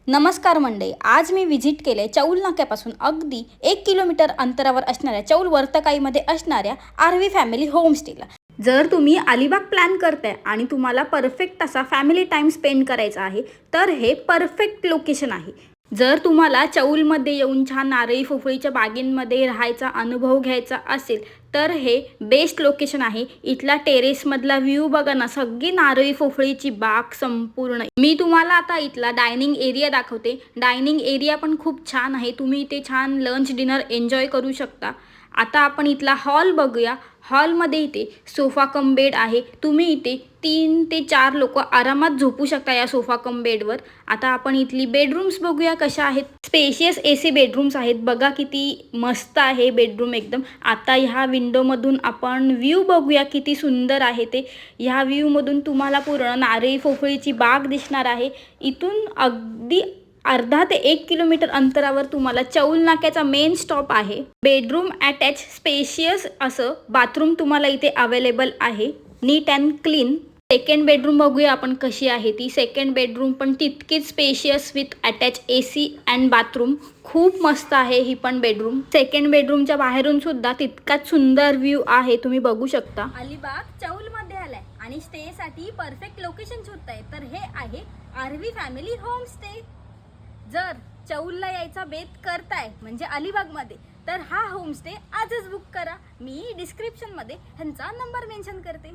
नमस्कार मंडळी, आज मी विजिट केले चौल नाक्यापासून अगदी 1 किलोमीटर अंतरावर असणाऱ्या चौल वर्तकाईमध्ये असणाऱ्या आरवी फॅमिली होमस्टेला। जर तुम्ही अलिबाग प्लॅन करताय आणि तुम्हाला परफेक्ट असा फॅमिली टाइम स्पेंड करायचा आहे तर हे परफेक्ट लोकेशन आहे। जर तुम्हाला चौलमध्ये येऊन छान नारळी पोफळीच्या बागेंमध्ये राहायचा अनुभव घ्यायचा असेल तर हे बेस्ट लोकेशन आहे। इथला टेरेसमधला व्ह्यू बघा ना, सगळी नारळी पोफळीची बाग संपूर्ण। मी तुम्हाला आता इथला डायनिंग एरिया दाखवते। डायनिंग एरिया पण खूप छान आहे, तुम्ही इथे छान लंच डिनर एन्जॉय करू शकता। आता आपण इथला हॉल बघूया। हॉलमध्ये इथे सोफा कम बेड आहे, तुम्ही इथे 3 ते 4 लोक आरामात झोपू शकता या सोफा कम बेडवर। आता आपण इथली बेडरूम्स बघूया कशा आहेत। स्पेशियस एसी बेडरूम्स आहेत, बघा किती मस्त आहे बेडरूम एकदम। आता ह्या विंडोमधून आपण व्ह्यू बघूया किती सुंदर आहे ते। ह्या व्ह्यूमधून तुम्हाला पूर्ण नारळी पोफळीची बाग दिसणार आहे। इथून अगदी अर्धा ते 1 किलोमीटर अंतरावर तुम्हाला चौल नाक्याचा मेन स्टॉप आहे। बेडरूम अटॅच स्पेशियस असं बाथरूम तुम्हाला इथे अवेलेबल आहे, नीट अँड क्लीन। सेकंड बेडरूम बघूया आपण कशी आहे ती। सेकंड बेडरूम पण तितकीच spacious with attach AC and bathroom, खूप मस्त आहे ही पण बेडरूम। सेकंड बेडरूमच्या बाहेरून सुद्धा तितकाच सुंदर व्ह्यू आहे, तुम्ही बघू शकता। अलिबाग चौल मध्ये आलाय आणि स्टे साठी परफेक्ट लोकेशन शोधताय तर हे आहे आरवी फॅमिली होमस्टे। जर चौलला यायचा बेत करताय म्हणजे अलिबागमध्ये तर हा होमस्टे आजच बुक करा। मी डिस्क्रिप्शनमध्ये ह्यांचा नंबर मेन्शन करते।